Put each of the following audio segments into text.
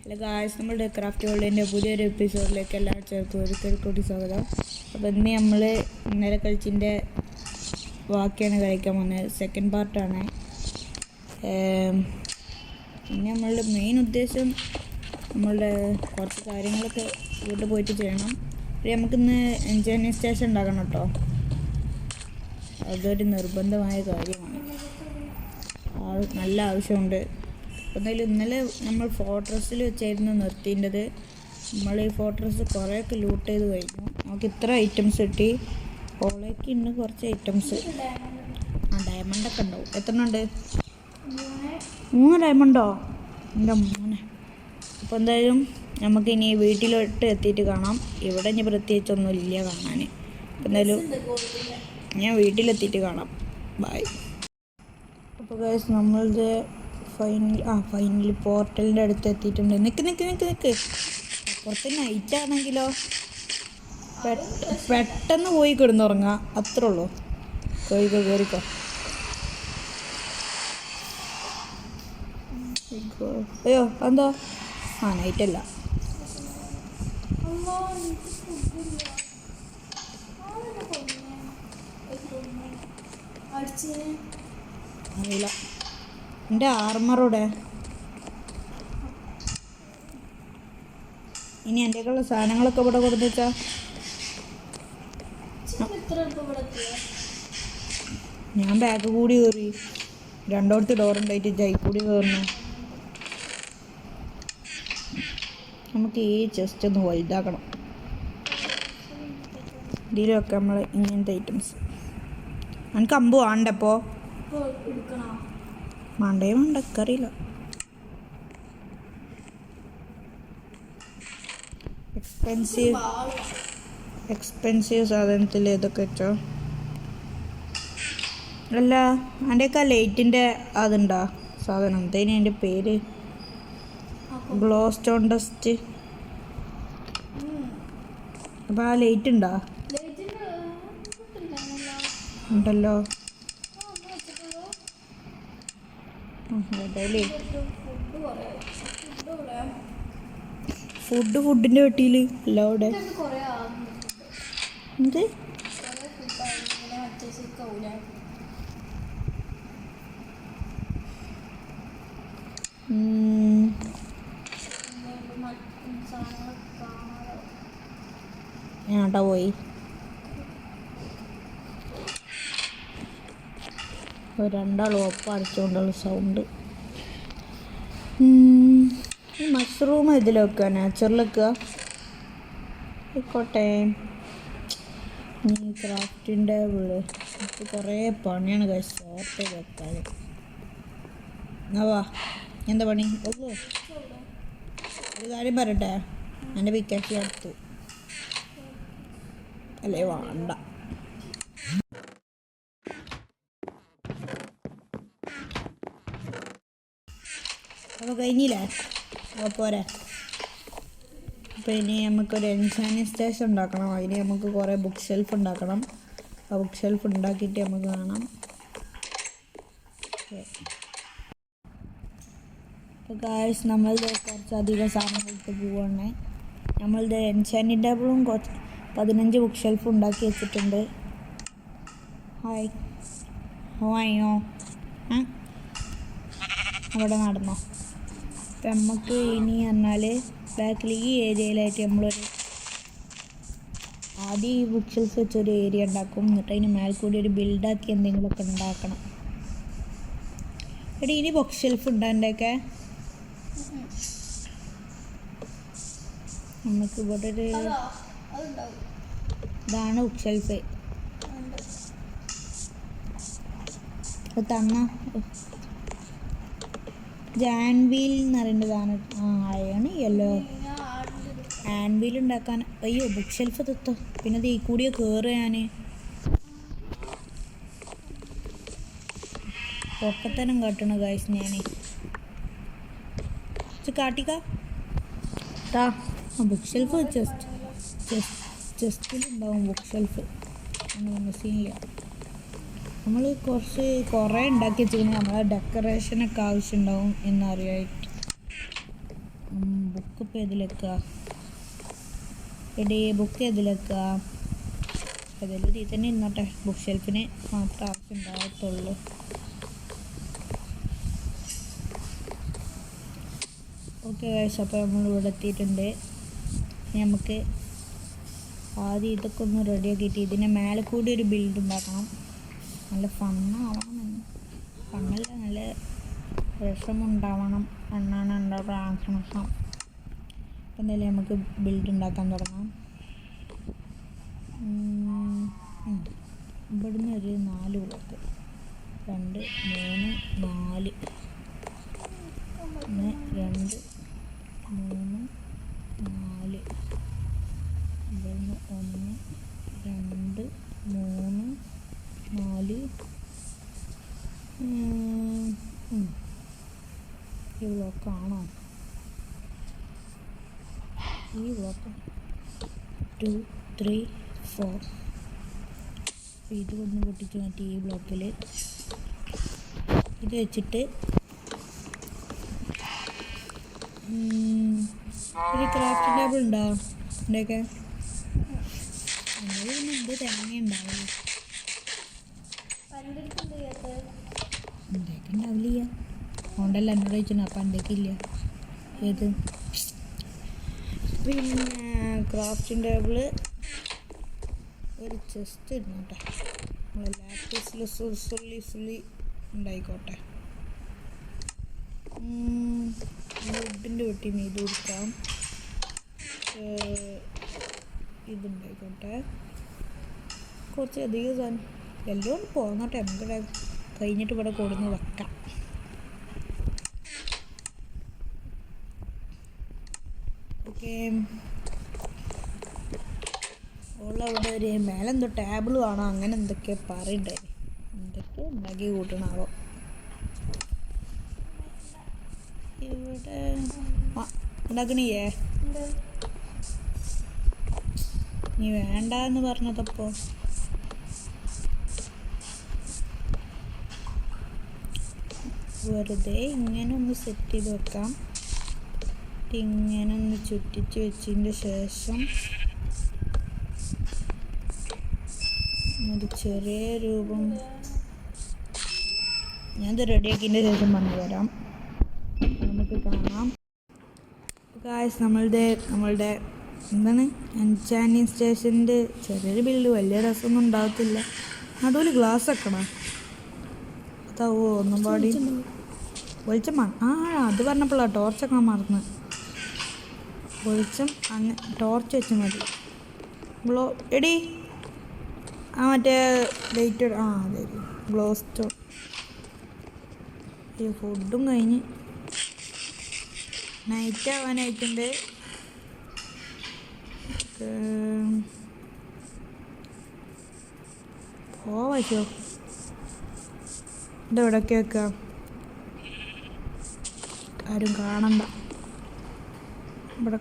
Hello guys, നമ്മുടെ craft വേൾഡിൻ്റെ പുതിയൊരു എപ്പിസോഡിലേക്ക് എല്ലാവർക്കും ഒരിക്കൽ കൂടി സ്വാഗതം. അപ്പോൾ ഇന്ന് നമ്മൾ ഇന്നലെ കളിച്ചിൻ്റെ ബാക്കിയാണ് കളിക്കാൻ പോകുന്നത്. സെക്കൻഡ് പാർട്ടാണ്. പിന്നെ നമ്മളുടെ മെയിൻ ഉദ്ദേശം നമ്മളുടെ കുറച്ച് കാര്യങ്ങളൊക്കെ വീട്ടിൽ പോയിട്ട് ചെയ്യണം. പിന്നെ നമുക്കിന്ന് എൻജോയ്മെൻറ്റ് സ്റ്റേഷൻ ഉണ്ടാക്കണം കേട്ടോ. അതൊരു നിർബന്ധമായ കാര്യമാണ്, നല്ല ആവശ്യമുണ്ട്. എന്തായാലും ഇന്നലെ നമ്മൾ ഫോർട്രസ്സിൽ വെച്ചായിരുന്നു നിർത്തേണ്ടത്. നമ്മൾ ഈ ഫോർട്രസ് കുറേയൊക്കെ ലൂട്ട് ചെയ്ത് കഴിഞ്ഞു. നമുക്ക് ഇത്ര ഐറ്റംസ് കിട്ടി. ഓളേക്ക് ഇന്ന് കുറച്ച് ഐറ്റംസ് ഡയമണ്ടൊക്കെ ഉണ്ടാവും. എത്ര ഉണ്ട്? 3 ഡയമണ്ടോ? എൻ്റെ മോനെ. അപ്പോൾ എന്തായാലും നമുക്കിനി വീട്ടിലോട്ട് എത്തിയിട്ട് കാണാം. ഇവിടെ ഇനി പ്രത്യേകിച്ചൊന്നും ഇല്ല കാണാൻ. അപ്പോൾ എന്തായാലും ഞാൻ വീട്ടിലെത്തിയിട്ട് കാണാം. ബൈ. അപ്പോൾ ഗൈസ്, നമ്മളിത് ഫൈനലി പോർട്ടലിൻ്റെ അടുത്ത് എത്തിയിട്ടുണ്ട്. നിൽക്ക് പുറത്ത് നൈറ്റ് ആണെങ്കിലോ പെട്ടെന്ന് പോയി കിടന്നുറങ്ങാം, അത്രേ ഉള്ളൂ. കയറിക്കോ. അയ്യോ എന്താ? നൈറ്റല്ല. അറിയില്ല. എൻ്റെ ആർമറോടെ ഇനി എൻ്റെയൊക്കെയുള്ള സാധനങ്ങളൊക്കെ ഇവിടെ കൊടുത്തു വെച്ചാ ഞാൻ ബാക്ക് കൂടി കയറി. രണ്ടോടത്ത് ഡോറുണ്ടായിട്ട് ജൈ കൂടി കയറുന്നു. നമുക്ക് ഈ ചെസ്റ്റ് ഒന്ന് വലുതാക്കണം. ഇതിലൊക്കെ നമ്മൾ ഇങ്ങനത്തെ ഐറ്റംസ്. എനിക്ക് അമ്പ് വേണ്ടപ്പോൾ വേണ്ടക്കറിയില്ല. എക്സ്പെൻസീവ് സാധനത്തിൽ ഇതൊക്കെ വെച്ചോ. അല്ല, അതിൻ്റെയൊക്കെ ലൈറ്റിൻ്റെ അതുണ്ടോ സാധനം? എന്തേനും അതിൻ്റെ പേര്? Glow stone dust. അപ്പോൾ ആ ലൈറ്റ് ഉണ്ടോ? ഉണ്ടല്ലോ. ഫുഡിൻ്റെ വെട്ടിയിൽ അല്ല അവിടെ. എന്ത് ഞാട്ടാ പോയി. രണ്ടാളും ഒപ്പം അടിച്ചുകൊണ്ടുള്ള സൗണ്ട്. ഈ മഷ്റൂം ഇതിൽ വെക്കുക, നാച്ചുറൽ വെക്കുക. ആയിക്കോട്ടെ. ഈ ക്രാഫ്റ്റിൻ്റെ എനിക്ക് കുറേ പണിയാണ് കഴിച്ച് സോർട്ട് ചെയ്ത് വെക്കാൻ. വാ, എന്താ പണി? ഓ, ഒരു കാര്യം പറയട്ടെ, എൻ്റെ പിക്കാച്ചി അടുത്ത് അല്ലേ വേണ്ട. അപ്പോൾ കഴിഞ്ഞില്ലേ? അപ്പോൾ പോരെ. അപ്പോൾ ഇനി നമുക്കൊരു എൻചാനിങ് സ്റ്റേഷൻ ഉണ്ടാക്കണം. അതിന് നമുക്ക് കുറേ ബുക്ക് ഷെൽഫ് ഉണ്ടാക്കണം. ആ ബുക്ക് ഷെൽഫ് ഉണ്ടാക്കിയിട്ട് നമുക്ക് കാണാം. അപ്പോൾ ഗായ്സ്, നമ്മളുടെ കുറച്ചധികം സാധനങ്ങൾക്ക് പോവുകയാണ്. നമ്മളുടെ എൻചാനിങ് ടേബിളും 15 ബുക്ക് ഷെൽഫ് ഉണ്ടാക്കി വെച്ചിട്ടുണ്ട്. ഹായ്, ഹോയോ അവിടെ നടന്നോ. അപ്പം നമുക്ക് ഇനി പറഞ്ഞാൽ ബാക്കിൽ ഈ ഏരിയയിലായിട്ട് നമ്മളൊരു ആദ്യം ഈ ബുക്ക് ഷെൽഫ് വെച്ചൊരു ഏരിയ ഉണ്ടാക്കും. എന്നിട്ട് അതിന് മേൽ കൂടി ഒരു ബിൽഡാക്കി എന്തെങ്കിലുമൊക്കെ ഉണ്ടാക്കണം. എടി, ഇനി ബുക്ക് ഷെൽഫ് ഉണ്ടാൻ്റെയൊക്കെ നമുക്ക് ഇവിടെ ഒരു ഇതാണ് ബുക്ക് ഷെൽഫ്. അപ്പോൾ തന്ന ആൻവീൽ എന്ന് പറയുന്നതാണ്. അയാണ് യെല്ലോ ആൻവീൽ ഉണ്ടാക്കാൻ. അയ്യോ, ബുക്ക് ഷെൽഫ് തെത്തോ. പിന്നെ അത് ഈ കൂടിയോ കയറുക. ഞാൻ പൊക്കത്തനം കാട്ടണ ഗായ്സ്. ഞാൻ കാട്ടിക്കാ ബുക്ക് ഷെൽഫ് ചെസ്റ്റിലുണ്ടാവും ബുക്ക് ഷെൽഫ്. സീനില്ല. നമ്മൾ കുറേ ഉണ്ടാക്കി വെച്ചിരിക്കുന്നത് നമ്മളെ ഡെക്കറേഷനൊക്കെ ആവശ്യമുണ്ടാവും എന്നറിയായിട്ട്. ബുക്ക് ഇപ്പോൾ ഏതിലെക്കുക? എടേ ബുക്ക് ഏതിലെക്കുക? ഏതെങ്കിലും ഇതിൽ തന്നെ ഇരുന്നോട്ടെ. ബുക്ക് ഷെൽഫിന് മാത്രം ആവശ്യം ഉണ്ടാകത്തുള്ളൂ. ഓക്കെ ഗൈസ്, അപ്പോൾ നമ്മൾ ഇവിടെ എത്തിയിട്ടുണ്ട്. നമുക്ക് ആദ്യം ഇതൊക്കെ ഒന്ന് റെഡിയാക്കിയിട്ട് ഇതിൻ്റെ മേലെ കൂടി ഒരു ബിൽഡ് ഉണ്ടാക്കണം. നല്ല ഫണ്ണാവണം. ഫണ്ണല്ല, നല്ല രസമുണ്ടാവണം എന്നാണ് എൻ്റെ പ്രാർത്ഥന. അപ്പം എന്തായാലും നമുക്ക് ബിൽഡ് ഉണ്ടാക്കാൻ തുടങ്ങാം. ഇവിടുന്ന് ഒരു 4 ബ്ലോക്ക്, 2 3 4, 1 2 3 4, ഇവിടുന്ന് 1 2 3 4. ഈ ബ്ലോക്കാണോ? ഈ ബ്ലോക്ക് 2 3 4. ഇത് ഒന്ന് പൊട്ടിച്ച് മാറ്റി ഈ ബ്ലോക്കിൽ ഇത് വെച്ചിട്ട് ഒരു ക്രാഫ്റ്റ് ടേബിൾ ഉണ്ടോ? എന്തൊക്കെ പിന്നെ എന്ത് തേങ്ങ ഉണ്ടാവില്ല, എന്തൊക്കെ ഉണ്ടാവില്ല. അതുകൊണ്ടല്ല എന്നോട് ചോദിച്ചു. അപ്പം എന്തൊക്കെയില്ല ഏത്? പിന്നെ ക്രാഫ്റ്റിംഗ് ടേബിള്, ഒരു ചെസ്റ്റ് ഇരുന്നോട്ടെ. നമ്മൾ ലാപ്പിസിൽ സുള്ളി ഉണ്ടായിക്കോട്ടെ. വുഡിൻ്റെ വെട്ടി ഇത് കൊടുക്കാം. ഇതുണ്ടായിക്കോട്ടെ. കുറച്ച് അധികം സാധനം എല്ലാം പോന്നോട്ടെ. നമുക്കിവിടെ കഴിഞ്ഞിട്ട് ഇവിടെ കൊടുന്ന് വെക്കാം. ഓക്കെ, ഉള്ളവിടെ ഒരു മേലെന്തോ ടേബിൾ വേണോ അങ്ങനെ എന്തൊക്കെ പറയണ്ടേ. എന്തൊക്കെ ഉണ്ടാക്കി കൂട്ടണാവോ ഇവിടെ. ഉണ്ടാക്കണേ നീ വേണ്ട എന്ന് പറഞ്ഞതപ്പോ. വെറുതെ ഇങ്ങനെ ഒന്ന് സെറ്റ് ചെയ്ത് വെക്കാം. ഇങ്ങനെ ഒന്ന് ചുറ്റിച്ച് വെച്ചതിൻ്റെ ശേഷം ഒരു ചെറിയ രൂപം ഞാനിത് റെഡിയാക്കിയതിൻ്റെ ശേഷം പറഞ്ഞു തരാം. നമുക്ക് കാണാം. ഗായ്സ്, നമ്മളുടെ എന്താണ് എൻചാനിങ് സ്റ്റേഷൻ്റെ ചെറിയൊരു ബിൽഡ്. വലിയ രസമൊന്നും ഉണ്ടാകത്തില്ല. നടുവിൽ ഗ്ലാസ് വെക്കണം. അതാവോ ഒന്നും പാടി വെളിച്ചം അത് പറഞ്ഞപ്പോഴാണ് ടോർച്ചൊക്കെ മറന്ന്. വെളിച്ചം അങ്ങനെ ടോർച്ച് വെച്ച് മതി. എടി മറ്റേ ലൈറ്റ് അതെ ഗ്ലോ സ്റ്റോൺ. ഈ ഫുഡും കഴിഞ്ഞ് നൈറ്റ് ആവാനായിട്ടുണ്ട്. പോവാച്ചോ ഇതെവിടെയൊക്കെ വെക്കാം, ആരും കാണണ്ട. ഇവിടെ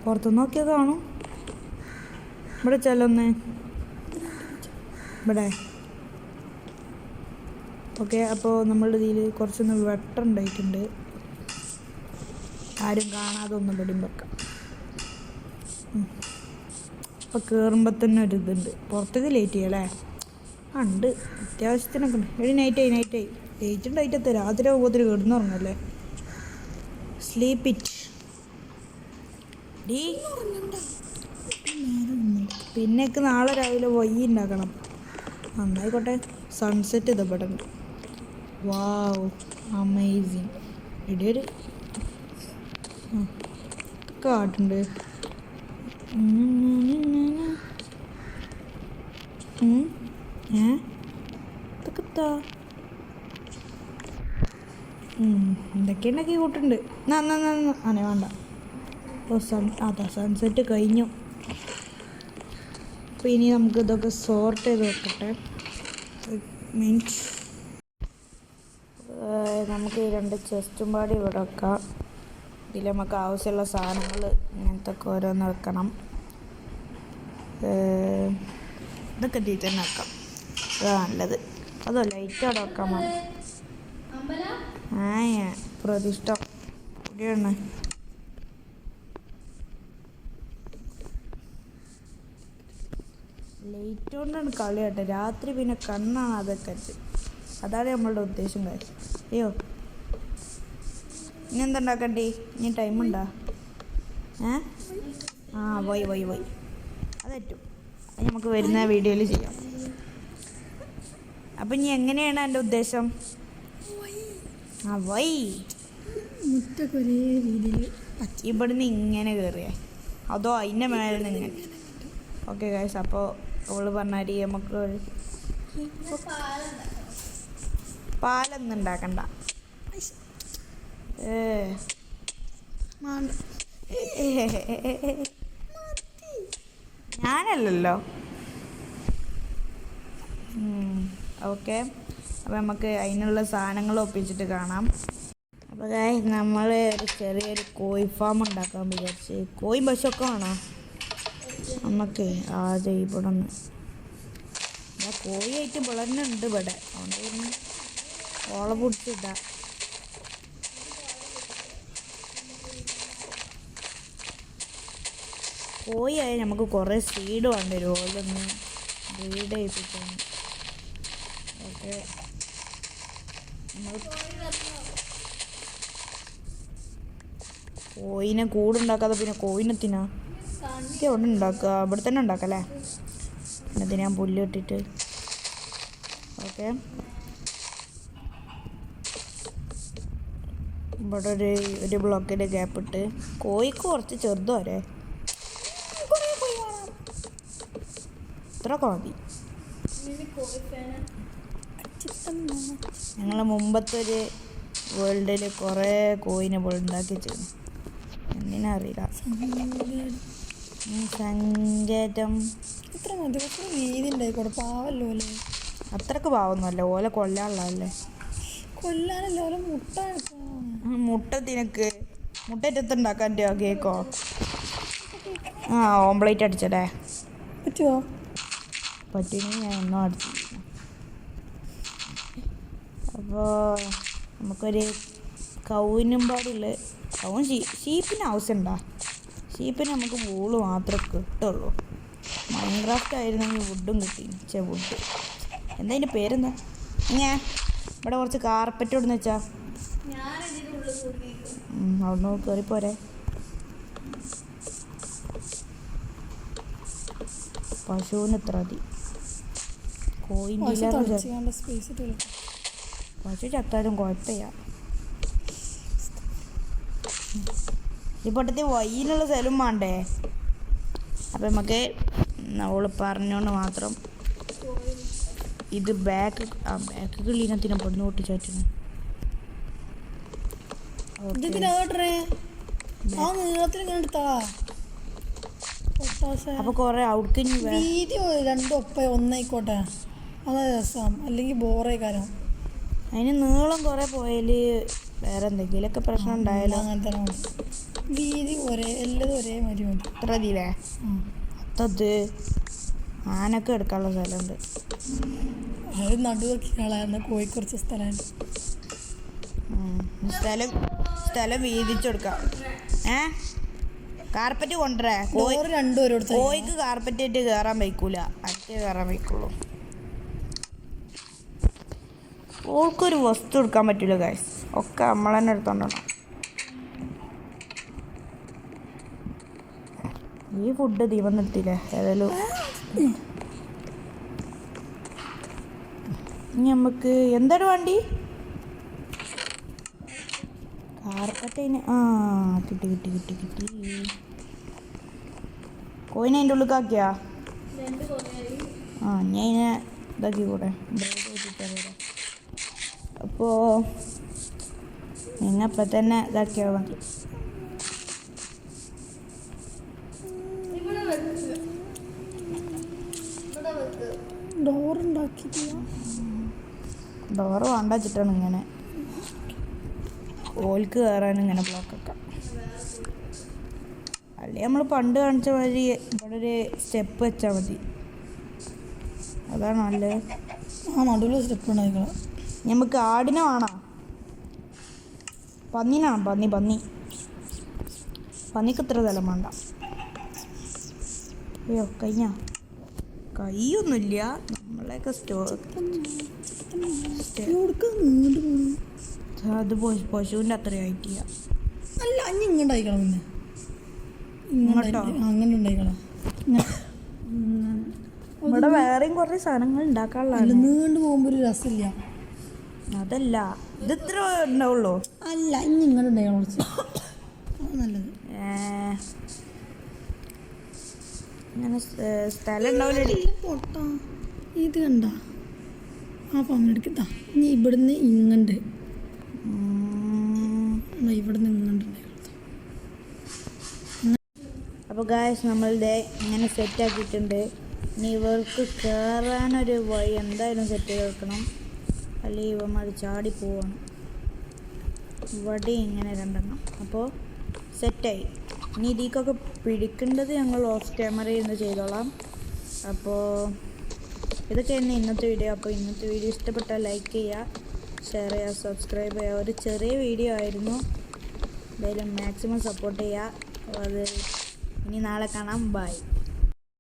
പുറത്തു നോക്കിയാൽ കാണും. ഇവിടെ ചെല്ലൊന്ന് ഇവിടെ. ഓക്കെ, അപ്പോൾ നമ്മളുടെ ഇതിൽ കുറച്ചൊന്ന് വെട്ടുണ്ടായിട്ടുണ്ട്. ആരും കാണാതെ ഒന്ന് ഇവിടെയും വെക്കാം. അപ്പോൾ കയറുമ്പോൾ തന്നെ ഒരു ഇതുണ്ട്. പുറത്തേക്ക് ലേറ്റ് ചെയ്യല്ലേ? ഉണ്ട്, അത്യാവശ്യത്തിനൊക്കെ ഉണ്ട്. എടി നൈറ്റായി ലേറ്റ് ഉണ്ടായിട്ടത്തെ രാത്രി ആകുമ്പോൾ കിടന്നുറങ്ങല്ലേ. സ്ലീപ്പ് ഇറ്റ് ഡീ. പിന്നേക്ക് നാളെ രാവിലെ വയ്യ ഉണ്ടാക്കണം. നന്നായിക്കോട്ടെ. സൺസെറ്റ് ഇതവിടെ ഉണ്ട്. Wow, amazing. ഇടിയൊരു കാട്ടുണ്ട്. ഇതൊക്കെ എന്തൊക്കെ ഉണ്ടാക്കി കൂട്ടുണ്ട്. അനെ വേണ്ട. സൺസെറ്റ് കഴിഞ്ഞു. അപ്പോൾ ഇനി നമുക്ക് ഇതൊക്കെ സോർട്ട് ചെയ്ത് വെക്കട്ടെ. മീൻസ് നമുക്ക് ഈ 2 ചെസ്റ്റും പാടി ഇവിടെ വെക്കാം. ഇതിൽ നമുക്ക് ആവശ്യമുള്ള സാധനങ്ങൾ ഇങ്ങനത്തെ ഒക്കെ ഓരോന്ന് വെക്കണം. ഇതൊക്കെ ഇതിൽ തന്നെ വെക്കാം. അതാണ് നല്ലത്. അതോ ലൈറ്റ് അവിടെ വെക്കാൻ വേണം. പ്രതിഷ്ഠ എവിടെയാണ് ലൈറ്റ് കൊണ്ടാണ് കളി കേട്ടോ. രാത്രി പിന്നെ കണ്ണാണ് അതൊക്കെ. അതാണ് നമ്മളുടെ ഉദ്ദേശം. കാര്യം അയ്യോ ഇനി എന്താ ഉണ്ടാക്കണ്ടേ? ഇനി ടൈമുണ്ടോ? പോയി അതേറ്റും. അത് നമുക്ക് വരുന്ന വീഡിയോയിൽ ചെയ്യാം. അപ്പം ഇനി എങ്ങനെയാണ് എൻ്റെ ഉദ്ദേശം? മുറ്റൊക്കെ ഒരേ രീതിയിൽ ഇവിടുന്ന് ഇങ്ങനെ കയറിയേ അതോ അതിൻ്റെ മേലെ നിന്ന് ഇങ്ങനെ? ഓക്കെ ഗൈസ്, അപ്പോൾ അവള് പറഞ്ഞാൽ നമുക്ക് പാലൊന്നും ഉണ്ടാക്കണ്ട. ഞാനല്ലല്ലോ. ഓക്കെ, അപ്പോൾ നമുക്ക് അതിനുള്ള സാധനങ്ങൾ ഒപ്പിച്ചിട്ട് കാണാം. അപ്പോൾ നമ്മൾ ഒരു ചെറിയൊരു കോഴി ഫാം ഉണ്ടാക്കാൻ വിചാരിച്ച്. കോഴി പശുവൊക്കെ വേണോ നമുക്ക്? ആദ്യം ഇവിടെ ഒന്ന് കോഴിയായിട്ട് വളരുന്നുണ്ട് ഇവിടെ. അതുകൊണ്ട് പിന്നെ ഓള പിടിച്ചിട്ടാ. കോഴിയായി നമുക്ക് കുറേ സീഡ് വേണ്ടി വരും. ഓലൊന്ന് ബ്രീഡ് ചെയ്യിപ്പിക്കാൻ. ഓക്കെ, നമ്മൾ കോഴിനെ കൂടുണ്ടാക്കാതെ പിന്നെ കോഴിനെത്തിനാ അവിടെ ഉണ്ടാക്കുക? ഇവിടെ തന്നെ ഉണ്ടാക്കല്ലേ. പിന്നെ ഇതിന് ഞാൻ പുല്ല് ഇട്ടിട്ട്. ഓക്കെ, ഇവിടെ ഒരു ബ്ലോക്കിൻ്റെ ഗ്യാപ്പ് ഇട്ട്. കോഴിക്ക് കുറച്ച് ചെറുതോ വരെ ഇത്രയൊക്കെ മതി. ഞങ്ങൾ മുമ്പത്തെ ഒരു വേൾഡിൽ കുറേ കോഴിനെ ഉണ്ടാക്കി വെച്ചിരുന്നു. എന്തിനാ അറിയില്ല. സങ്കേതം ഇത്ര മതി. കുറച്ച് വീതി ഉണ്ടായിക്കോട്ടെ. പാവല്ലോ അല്ലേ? അത്രക്ക് പാവൊന്നുമല്ല. ഓല കൊല്ലാനുള്ളതല്ലേ. കൊല്ലാനല്ല, ഓല മുട്ട തിനക്ക് മുട്ടറ്റുണ്ടാക്കാൻ കേക്കോ? ഓംപ്ലേറ്റ് അടിച്ചടേ പറ്റുമോ? പറ്റുമെങ്കിൽ ഞാൻ ഒന്നും അടിച്ചു. അപ്പോൾ നമുക്കൊരു കൗവിനും പാടുള്ള കൗൻ ഷീപ്പിന് ആവശ്യമുണ്ടോ? ഷീപ്പിന് നമുക്ക് വൂള് മാത്രമേ കിട്ടുള്ളൂ. മൈൻക്രാഫ്റ്റ് ആയിരുന്നെങ്കിൽ വുഡും കിട്ടി. വുഡ് എന്താ അതിൻ്റെ പേരെന്താ? ഞാൻ ഇവിടെ കുറച്ച് കാർപ്പറ്റ് ഇവിടുന്ന് വെച്ചാൽ അവിടുന്ന് കയറിപ്പോരെ. പശുവിന് ഇത്ര മതി. കോയിൻ്റെ പശു ചത്താലും കുഴപ്പമില്ല. ഈ പൊട്ടത്തിൽ വൈനുള്ള സ്ഥലം വേണ്ടേ? അപ്പം നമുക്ക് അവള് പറഞ്ഞോണ്ട് മാത്രം ഇത് ബാക്ക് ക്ലീനത്തിനെ പൊടിഞ്ഞു പൊട്ടിച്ചാറ്റിന്. അപ്പൊ കൊറേ ഔട്ട് വീതി രണ്ടും ഒപ്പം ഒന്നായിക്കോട്ടെ. അതാ രസം. അല്ലെങ്കിൽ ബോറായി കാര്യം. അതിന് നീളം കുറെ പോയാല് വേറെ എന്തെങ്കിലുമൊക്കെ പ്രശ്നം ഉണ്ടായാലോ. അങ്ങനെ തന്നെ വീതി എല്ലതും ഒരേ മതി മതി. ഇത്ര മതിയില്ലേ? അതത് ആനൊക്കെ എടുക്കാനുള്ള സ്ഥലമുണ്ട്. അത് നടുവൊക്കെ കളയാറുണ്ട്. കോഴി കുറച്ച് സ്ഥലമുണ്ട്. സ്ഥലം വീതിച്ചെടുക്കാം. കാർപ്പറ്റ് കൊണ്ടുവരേ? കോഴിക്ക് കാർപ്പറ്റ് ആയിട്ട് കയറാൻ വയ്ക്കൂല. അടുത്തേ കയറാൻ വയ്ക്കുള്ളൂ. ഓൾക്കൊരു വസ്തു എടുക്കാൻ പറ്റില്ല ഗൈസ്. ഒക്കെ നമ്മൾ തന്നെ എടുത്തോണ്ടോ. ഈ ഫുഡ് ദീപം നിർത്തിയില്ലേ? ഏതായാലും ഇനി നമുക്ക് എന്താണ് വേണ്ടി? കാർപ്പറ്റേന് കിട്ടി. കോയിനെ അതിൻ്റെ ഉള്ളിലാക്കിയാ? ഞാൻ ഇതിനെ ഇതാക്കി കൂടെ. അപ്പോൾ നിങ്ങപ്പം തന്നെ ഇതാക്കിയാൽ മതി. ഡോറ് വേണ്ട വെച്ചിട്ടാണ് ഇങ്ങനെ ഓൽക്ക് കയറാൻ ഇങ്ങനെ ബ്ലോക്കൊക്കെ. അല്ലെങ്കിൽ നമ്മൾ പണ്ട് കാണിച്ച മാതിരി ഇവിടെ ഒരു സ്റ്റെപ്പ് വെച്ചാൽ മതി. അതാണ് നല്ലത്. നടുവിൽ സ്റ്റെപ്പ് ഉണ്ടായിക്കണം. നമുക്ക് ആടിനെ വേണോ? പന്നീനാണോ? പന്നി പന്നിക്ക് ഇത്ര സ്ഥലം വേണ്ട. അയ്യോ കയ്യൊന്നുമില്ല. നമ്മളെയൊക്കെ അത് പശുവിൻ്റെ അത്രയായിട്ടില്ല. അല്ല അഞ്ഞ് ഇങ്ങോട്ടായിക്കണം. പിന്നെ ഇങ്ങോട്ടോ? അങ്ങനെ ഉണ്ടായിക്കണം. ഇവിടെ വേറെയും കുറേ സാധനങ്ങൾ ഉണ്ടാക്കാനുള്ളതാണ്. നീണ്ടു പോകുമ്പോൾ ഒരു രസമില്ല. അതല്ല, ഇത് ഇത്ര ഉണ്ടാവുള്ളൂ. അല്ല ഇനി ഇങ്ങനെ ഉണ്ടായിക്കണം കുറച്ച്. നല്ലത്. ഇങ്ങനെ സ്ഥലം ഉണ്ടാവില്ലേ? പൊട്ടാ ഇത് കണ്ട ആ പങ്കെടുക്കത്താ. ഇനി ഇവിടുന്ന് ഇങ്ങണ്ട് ഇവിടുന്ന് ഇങ്ങണ്ട്. അപ്പോൾ ഗായ്സ് നമ്മളുടെ ഇങ്ങനെ സെറ്റാക്കിയിട്ടുണ്ട്. ഇനി ഇവർക്ക് കയറാനൊരു വഴി എന്തായാലും സെറ്റ് ചെയ്ത് വെക്കണം, അല്ലെങ്കിൽ ഇവന്മാർ ചാടി പോവാണ്. ഇവിടെ ഇങ്ങനെ രണ്ടെണ്ണം. അപ്പോൾ സെറ്റായി. ഇനി ഇതിക്കൊക്കെ പിടിക്കേണ്ടത് ഞങ്ങൾ ഓഫ് ക്യാമറയിൽ നിന്ന് ചെയ്തോളാം. അപ്പോൾ ഇതൊക്കെയാണ് ഇന്നത്തെ വീഡിയോ. അപ്പോൾ ഇന്നത്തെ വീഡിയോ ഇഷ്ടപ്പെട്ടാൽ ലൈക്ക് ചെയ്യുക, ഷെയർ ചെയ്യുക, സബ്സ്ക്രൈബ് ചെയ്യുക. ഒരു ചെറിയ വീഡിയോ ആയിരുന്നു, എന്തായാലും മാക്സിമം സപ്പോർട്ട് ചെയ്യുക. അപ്പോൾ അത് ഇനി നാളെ കാണാം. ബൈ.